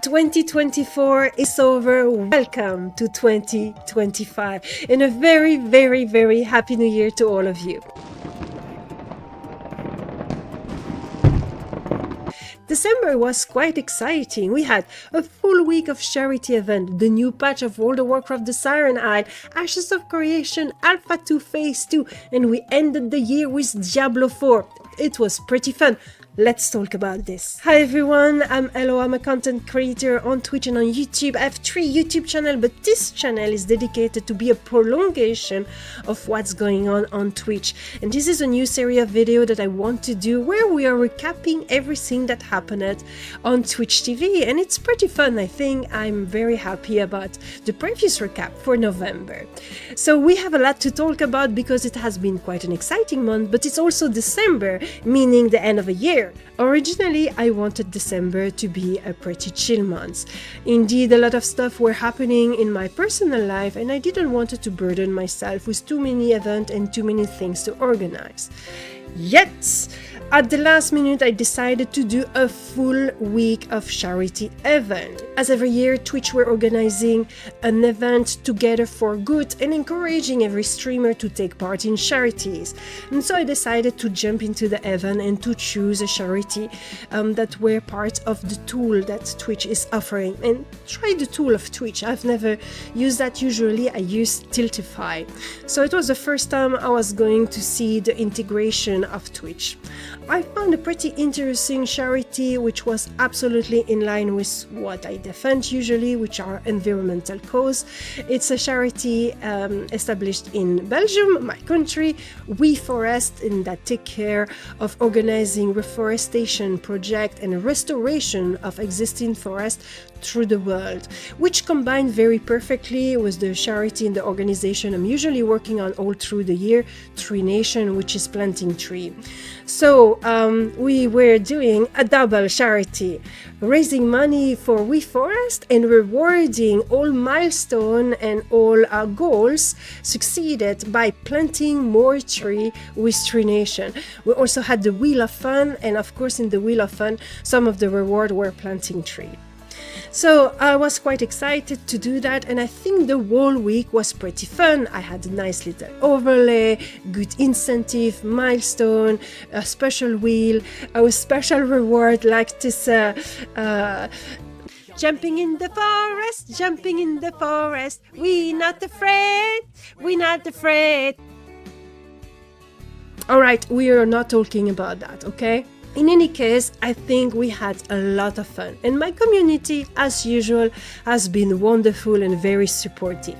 2024 is over. Welcome to 2025 and a very, very, very happy new year to all of you. December was quite exciting. We had a full week of charity event, the new patch of World of Warcraft, the Siren Isle, Ashes of Creation, Alpha 2 Phase 2, and we ended the year with Diablo 4. It was pretty fun. Let's talk about this. Hi everyone, I'm Elloa. I'm a content creator on Twitch and on YouTube. I have 3 YouTube channels, but this channel is dedicated to be a prolongation of what's going on Twitch. And this is a new series of videos that I want to do where we are recapping everything that happened on Twitch TV. And it's pretty fun. I think I'm very happy about the previous recap for November. So we have a lot to talk about because it has been quite an exciting month, but it's also December, meaning the end of a year. Originally, I wanted December to be a pretty chill month. Indeed, a lot of stuff were happening in my personal life and I didn't want to burden myself with too many events and too many things to organize. Yet, at the last minute, I decided to do a full week of charity event. As every year, Twitch were organizing an event together for good and encouraging every streamer to take part in charities. And so I decided to jump into the event and to choose a charity that were part of the tool that Twitch is offering. And try the tool of Twitch. I've never used that. Usually I use Tiltify. So it was the first time I was going to see the integration of Twitch. I found a pretty interesting charity which was absolutely in line with what I defend usually, which are environmental cause. It's a charity established in Belgium, my country, WeForest, and that take care of organizing reforestation project and restoration of existing forests through the world, which combined very perfectly with the charity and the organization I'm usually working on all through the year, Tree Nation, which is planting tree. So we were doing a double charity, raising money for WeForest and rewarding all milestones and all our goals succeeded by planting more tree with Tree Nation. We also had the Wheel of Fun, and of course in the Wheel of Fun some of the reward were planting tree. So I was quite excited to do that, and I think the whole week was pretty fun. I had a nice little overlay, good incentive, milestone, a special wheel, a special reward like this jumping in the forest, we not afraid. Alright, we are not talking about that, okay? In any case, I think we had a lot of fun, and my community, as usual, has been wonderful and very supportive.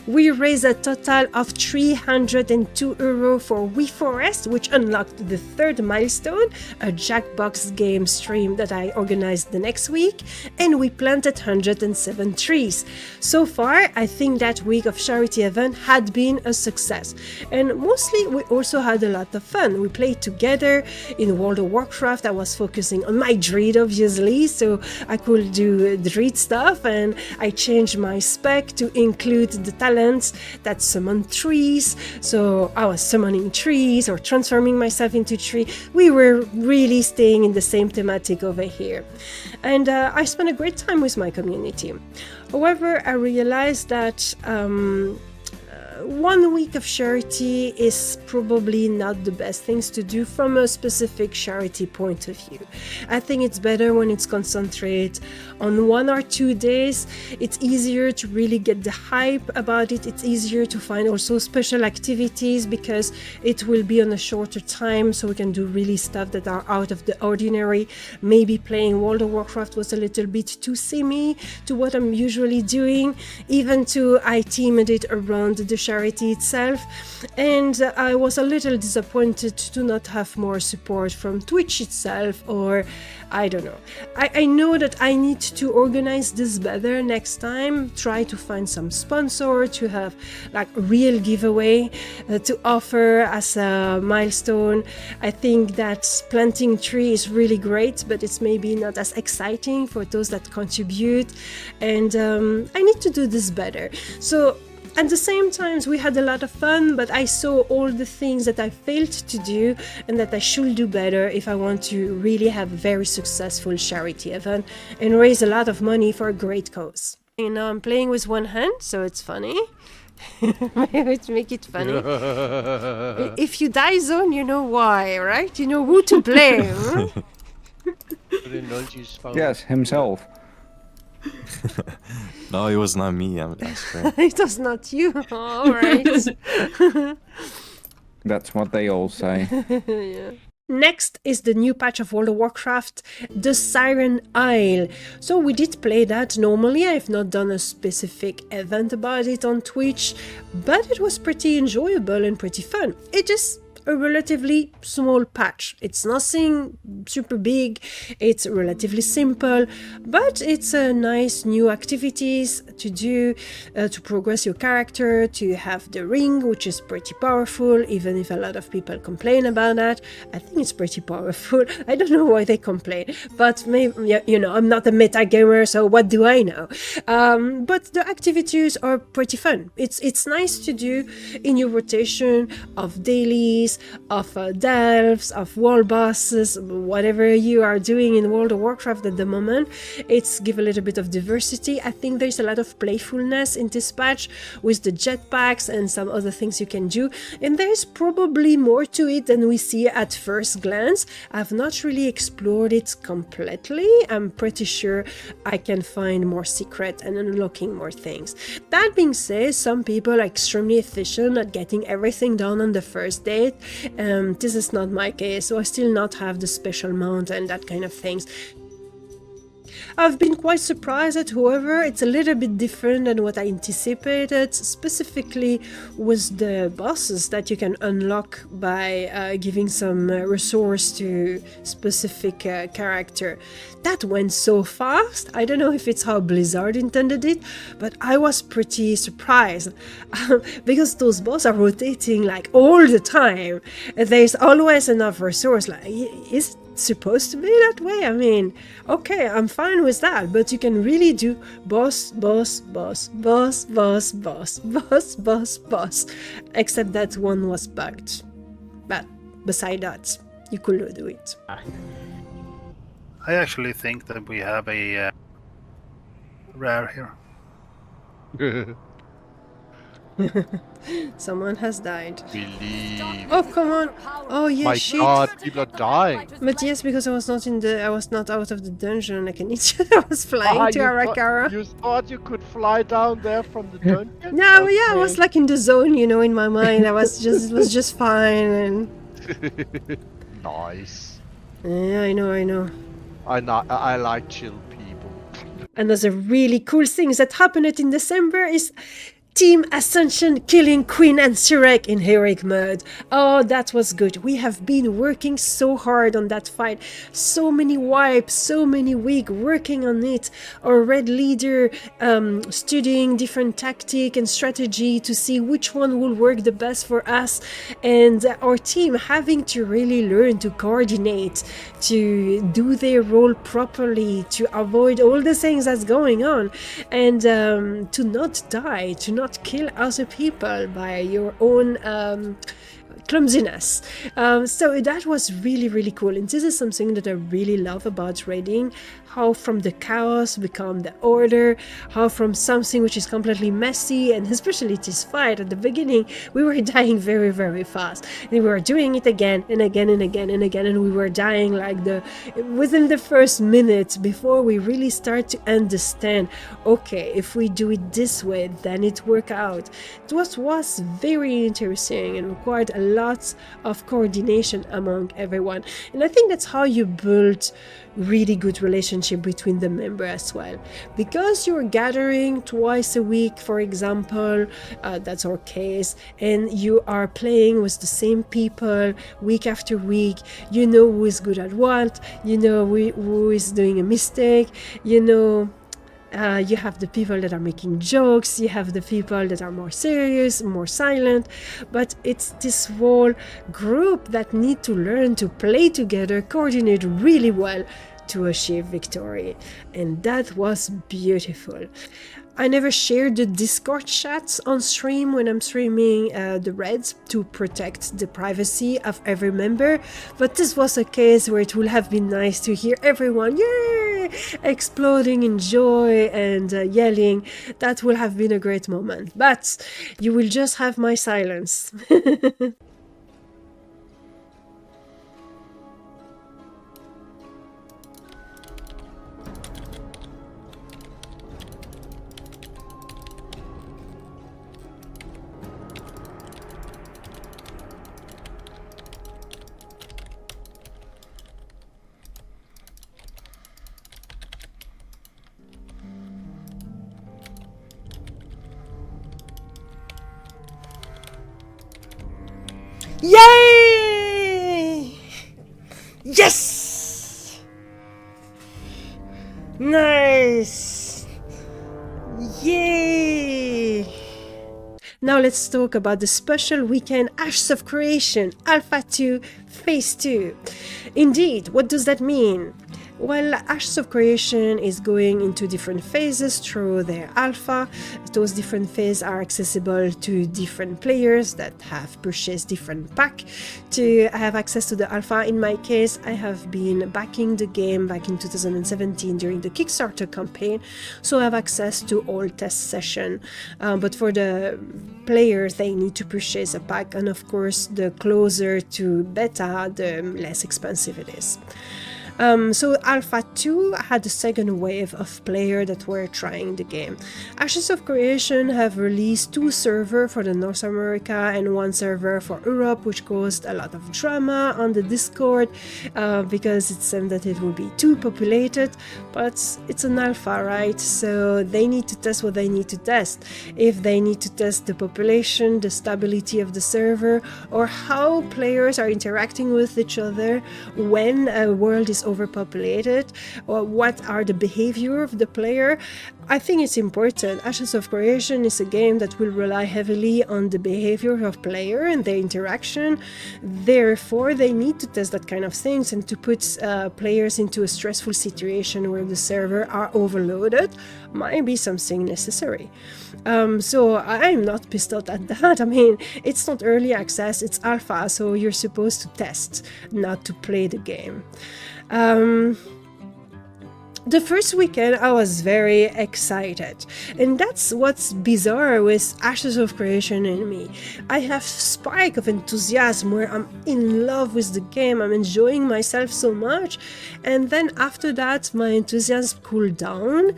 We raised a total of €302 for WeForest, which unlocked the 3rd milestone, a Jackbox game stream that I organized the next week, and we planted 107 trees. So far, I think that week of charity event had been a success, and mostly we also had a lot of fun. We played together in World of Warcraft. I was focusing on my Druid obviously, so I could do Druid stuff, and I changed my spec to include the talents that summon trees. So I was summoning trees or transforming myself into tree. We were really staying in the same thematic over here, and I spent a great time with my community. However, I realized that 1 week of charity is probably not the best things to do from a specific charity point of view. I think it's better when it's concentrated on 1 or 2 days. It's easier to really get the hype about it. It's easier to find also special activities because it will be on a shorter time, so we can do really stuff that are out of the ordinary. Maybe playing World of Warcraft was a little bit too samey to what I'm usually doing, even to I teamed it around the charity itself, and I was a little disappointed to not have more support from Twitch itself, or I don't know. I know that I need to organize this better next time, try to find some sponsor, to have like a real giveaway to offer as a milestone. I think that planting tree is really great, but it's maybe not as exciting for those that contribute, and I need to do this better. So At the same time, we had a lot of fun, but I saw all the things that I failed to do and that I should do better if I want to really have a very successful charity event and raise a lot of money for a great cause. You know, I'm playing with one hand, so it's funny. Make it funny. If you die zone, you know why, right? You know who to blame. Yes, himself. No, it was not me. I swear. It was not you. All right. That's what they all say. Yeah. Next is the new patch of World of Warcraft, the Siren Isle. So we did play that normally. I've not done a specific event about it on Twitch, but it was pretty enjoyable and pretty fun. It is a relatively small patch. It's nothing super big, it's relatively simple, but it's a nice new activities to do to progress your character, to have the ring, which is pretty powerful, even if a lot of people complain about that. I think it's pretty powerful. I don't know why they complain, but maybe, you know, I'm not a meta gamer, so what do I know? But the activities are pretty fun. It's nice to do in your rotation of dailies, of delves, of wall bosses, whatever you are doing in World of Warcraft at the moment. It's give a little bit of diversity. I think there's a lot of playfulness in this patch with the jetpacks and some other things you can do, and there's probably more to it than we see at first glance. I've not really explored it completely. I'm pretty sure I can find more secret and unlocking more things. That being said, some people are extremely efficient at getting everything done on the first date. This is not my case, so I still not have the special mount and that kind of things. I've been quite surprised at, however, it's a little bit different than what I anticipated, specifically with the bosses that you can unlock by giving some resource to specific character. That went so fast. I don't know if it's how Blizzard intended it, but I was pretty surprised because those bosses are rotating like all the time. There's always enough resource. Like, is it supposed to be that way? I mean, okay, I'm fine with that, but you can really do boss, boss, boss, boss, boss, boss, boss, boss, boss, except that one was bugged. But beside that, you could do it. I actually think that we have a rare here. Someone has died. Believe. Oh, come on. Oh, yeah, My shit. God, people are dying. But yes, because I was not out of the dungeon like an idiot. I was flying to Arakara. You thought you could fly down there from the dungeon? No, yeah, I was like in the zone, you know, in my mind. It was just fine. And Nice. yeah, I know. I like chill people. Another really cool thing that happened in December is Team Ascension killing Queen Ansurek in heroic mode. Oh, that was good. We have been working so hard on that fight. So many wipes, so many weeks working on it. Our red leader studying different tactic and strategy to see which one will work the best for us. And our team having to really learn to coordinate, to do their role properly, to avoid all the things that's going on, and to not die, to not kill other people by your own clumsiness. So that was really cool, and this is something that I really love about raiding, how from the chaos become the order, how from something which is completely messy, and especially this fight at the beginning, we were dying very fast, and we were doing it again and again and again and again, and we were dying like within the first minute before we really start to understand, okay, if we do it this way, then it work out. It was very interesting and required a lot of coordination among everyone, and I think that's how you build really good relationship between the members as well, because you're gathering twice a week, for example, that's our case, and you are playing with the same people week after week. You know who is good at what, you know who is doing a mistake, you know. You have the people that are making jokes, you have the people that are more serious, more silent, but it's this whole group that need to learn to play together, coordinate really well to achieve victory, and that was beautiful. I never share the Discord chats on stream when I'm streaming the raids to protect the privacy of every member, but this was a case where it would have been nice to hear everyone, yay, exploding in joy and yelling. That will have been a great moment, but you will just have my silence. Yay! Yes! Nice! Yay! Now let's talk about the special weekend Ashes of Creation Alpha 2 Phase 2. Indeed, what does that mean? Well, Ashes of Creation is going into different phases through their alpha. Those different phases are accessible to different players that have purchased different pack to have access to the alpha. In my case, I have been backing the game back in 2017 during the Kickstarter campaign, so I have access to all test session. But for the players, they need to purchase a pack, and of course, the closer to beta, the less expensive it is. So Alpha 2 had a second wave of players that were trying the game. Ashes of Creation have released 2 servers for the North America and 1 server for Europe, which caused a lot of drama on the Discord because it seemed that it would be too populated, but it's an alpha, right? So they need to test what they need to test. If they need to test the population, the stability of the server, or how players are interacting with each other when a world is overpopulated, or what are the behavior of the player. I think it's important. Ashes of Creation is a game that will rely heavily on the behavior of player and their interaction. Therefore, they need to test that kind of things, and to put players into a stressful situation where the server are overloaded might be something necessary. So I'm not pissed off at that. I mean, it's not early access, it's alpha, so you're supposed to test, not to play the game. The first weekend I was very excited, and that's what's bizarre with Ashes of Creation in me. I have spike of enthusiasm where I'm in love with the game, I'm enjoying myself so much, and then after that my enthusiasm cooled down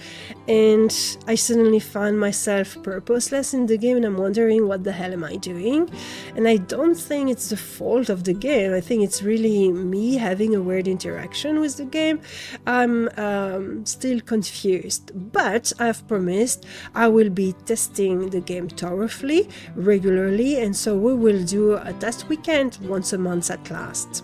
and I suddenly found myself purposeless in the game, and I'm wondering what the hell am I doing. And I don't think it's the fault of the game, I think it's really me having a weird interaction with the game. I'm still confused, but I've promised I will be testing the game thoroughly, regularly, and so we will do a test weekend once a month at last.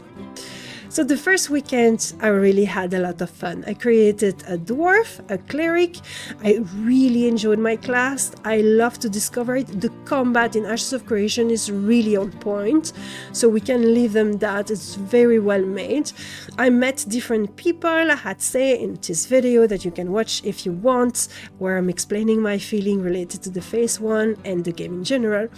So the first weekend I really had a lot of fun. I created a dwarf, a cleric. I really enjoyed my class. I love to discover it. The combat in Ashes of Creation is really on point, so we can leave them that. It's very well made. I met different people. I had say in this video that you can watch if you want, where I'm explaining my feeling related to the phase 1 and the game in general,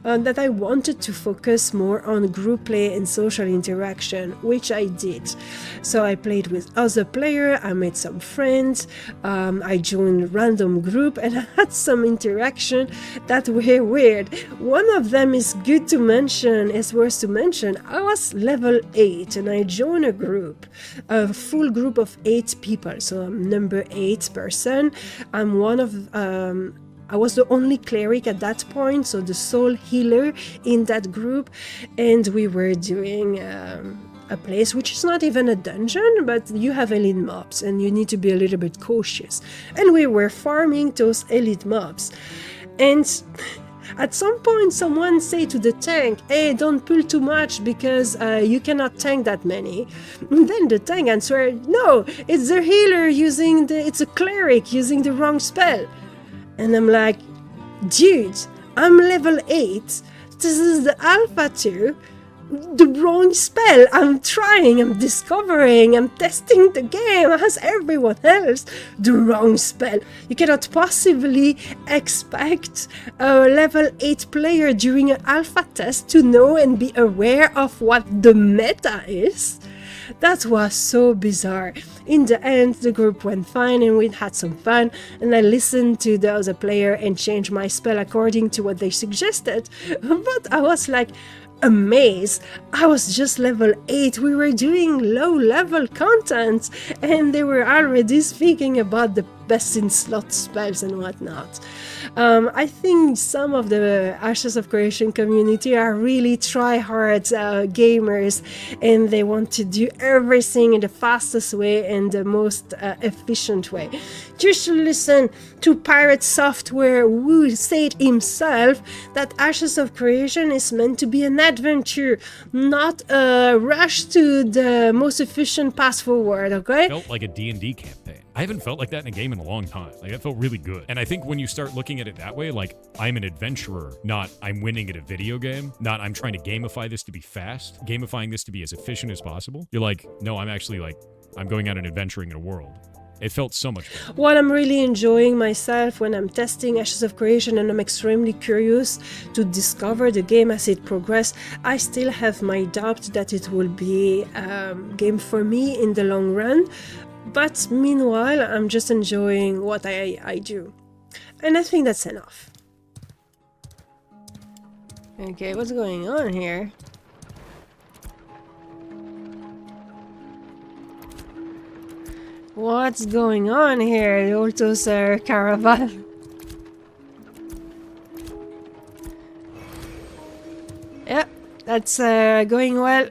that I wanted to focus more on group play and social interaction, which I did. So I played with other players, I made some friends, I joined random group, and I had some interaction that were weird. One of them is good to mention, is worth to mention. I was level 8 and I joined a group, a full group of 8 people, so I'm number 8 person. I'm one of I was the only cleric at that point, so the sole healer in that group, and we were doing a place which is not even a dungeon, but you have elite mobs and you need to be a little bit cautious. And we were farming those elite mobs. And at some point someone said to the tank, hey, don't pull too much because you cannot tank that many. And then the tank answered, no, it's the healer using it's a cleric using the wrong spell. And I'm like, dude, I'm level 8, this is the alpha 2, the wrong spell. I'm trying, I'm discovering, I'm testing the game as everyone else. The wrong spell. You cannot possibly expect a level 8 player during an alpha test to know and be aware of what the meta is. That was so bizarre. In the end, the group went fine and we had some fun, and I listened to the other player and changed my spell according to what they suggested. But I was like amazed. I was just level 8. We were doing low level content and they were already speaking about the best in slot spells and whatnot. I think some of the Ashes of Creation community are really try-hard gamers, and they want to do everything in the fastest way and the most efficient way. You should listen to Pirate Software, who said himself that Ashes of Creation is meant to be an adventure, not a rush to the most efficient path forward, okay? Felt like a D&D campaign. I haven't felt like that in a game in a long time. Like, that felt really good. And I think when you start looking at it that way, like, I'm an adventurer, not I'm winning at a video game, not I'm trying to gamify this to be fast, gamifying this to be as efficient as possible. You're like, no, I'm actually like, I'm going out and adventuring in a world. It felt so much better. What I'm really enjoying myself when I'm testing Ashes of Creation, and I'm extremely curious to discover the game as it progresses, I still have my doubt that it will be a game for me in the long run. But meanwhile, I'm just enjoying what I do. And I think that's enough. Okay, what's going on here? What's going on here? The Althusser caravan. Yeah, that's going well.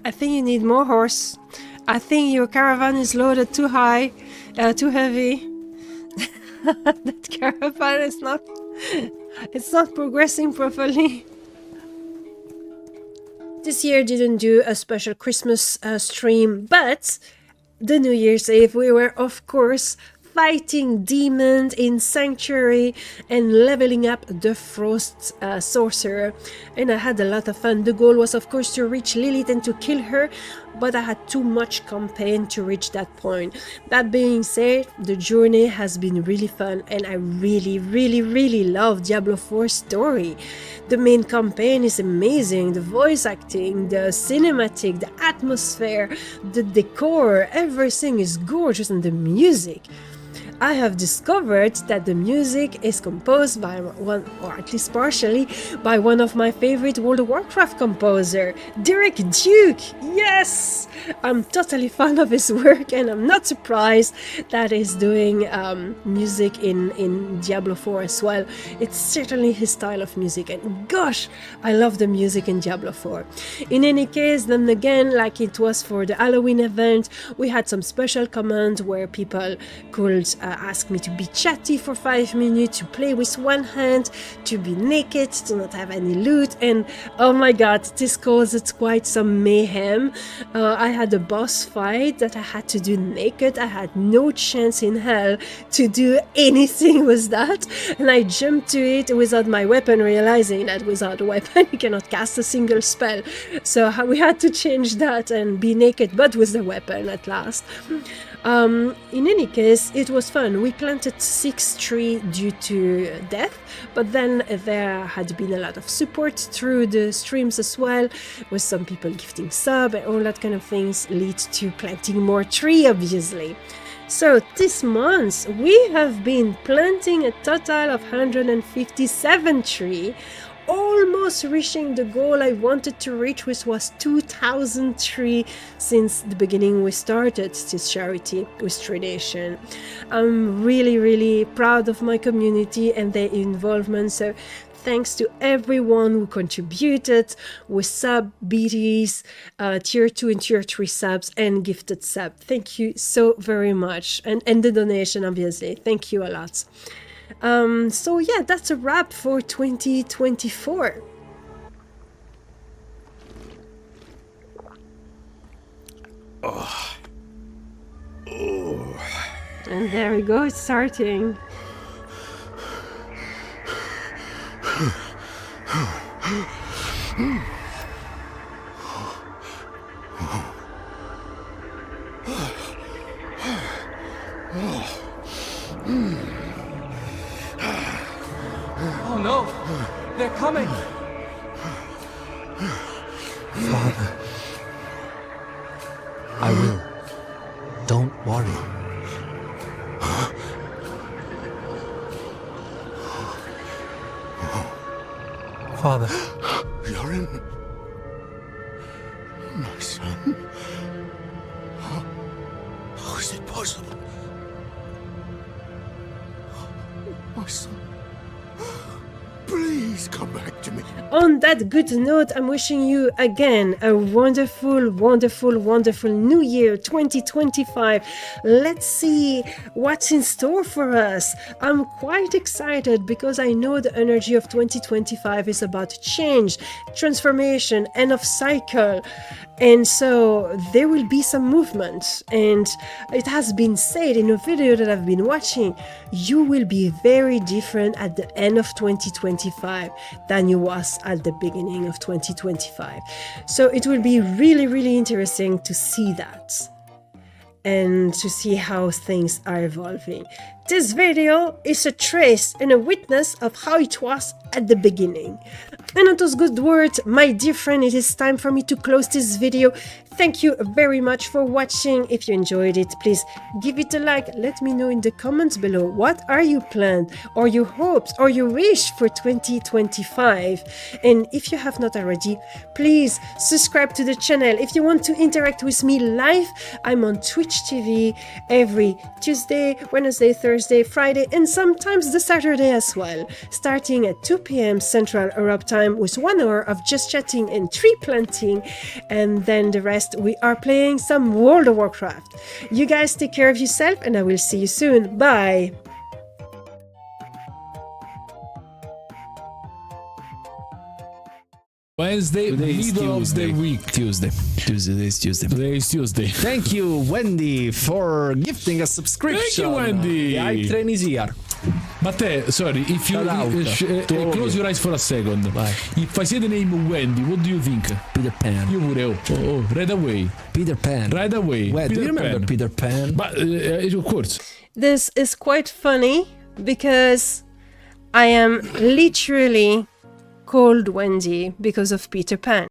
I think you need more horse. I think your caravan is loaded too high, too heavy. That caravan is not... It's not progressing properly. This year didn't do a special Christmas stream, but the New Year's Eve we were of course fighting demons in Sanctuary and leveling up the Frost Sorcerer, and I had a lot of fun. The goal was of course to reach Lilith and to kill her, but I had too much campaign to reach that point. That being said, the journey has been really fun, and I really love Diablo 4's story. The main campaign is amazing, the voice acting, the cinematic, the atmosphere, the decor, everything is gorgeous, and the music. I have discovered that the music is composed by one, or at least partially, by one of my favorite World of Warcraft composer, Derek Duke. Yes! I'm totally fan of his work, and I'm not surprised that he's doing music in Diablo 4 as well. It's certainly his style of music, and gosh, I love the music in Diablo 4. In any case, then again, like it was for the Halloween event, we had some special commands where people could ask me to be chatty for 5 minutes, to play with one hand, to be naked, to not have any loot, and oh my god, this caused quite some mayhem. I had a boss fight that I had to do naked. I had no chance in hell to do anything with that, and I jumped to it without my weapon, realizing that without a weapon you cannot cast a single spell. So we had to change that and be naked but with the weapon at last. In any case, it was fun. We planted 6 trees due to death, but then there had been a lot of support through the streams as well, with some people gifting sub and all that kind of things lead to planting more tree, obviously. So this month we have been planting a total of 157 trees, almost reaching the goal I wanted to reach, which was 2,000 trees since the beginning we started this charity with Tradition. I'm really proud of my community and their involvement, so thanks to everyone who contributed with sub, BTs, tier 2 and tier 3 subs, and gifted sub. Thank you so very much, and the donation obviously, thank you a lot. So yeah, that's a wrap for 2024. And there we go, it's starting. coming! Father. I will. Don't worry. Father. Yorin. My son. How is it possible? My son. Please come back to me. On that good note, I'm wishing you again a wonderful, wonderful, wonderful New Year 2025. Let's see what's in store for us. I'm quite excited because I know the energy of 2025 is about change, transformation, end of cycle. And so there will be some movement. And it has been said in a video that I've been watching, you will be very different at the end of 2025 than you was at the beginning of 2025. So it will be really, really interesting to see that and to see how things are evolving. This video is a trace and a witness of how it was at the beginning. And on those good words, my dear friend, it is time for me to close this video. Thank you very much for watching. If you enjoyed it, please give it a like. Let me know in the comments below, what are your plans or your hopes or your wish for 2025? And if you have not already, please subscribe to the channel. If you want to interact with me live, I'm on Twitch TV every Tuesday, Wednesday, Thursday, Friday, and sometimes the Saturday as well, starting at 2 p.m. Central Europe time with 1 hour of just chatting and tree planting, and then the rest we are playing some World of Warcraft. You guys take care of yourself and I will see you soon. Bye! Wednesday, middle of the week. Tuesday. Today is Tuesday. Today is Tuesday. Thank you, Wendy, for gifting a subscription. Thank you, Wendy. The hype train is here. Matteo, sorry, if you Shout out. close your eyes for a second. Vai. If I say the name Wendy, what do you think? Peter Pan. Io pure, oh, right away. Peter Pan. Right away. Wait, do you remember Peter Pan? But, of course. This is quite funny because I am literally called Wendy because of Peter Pan.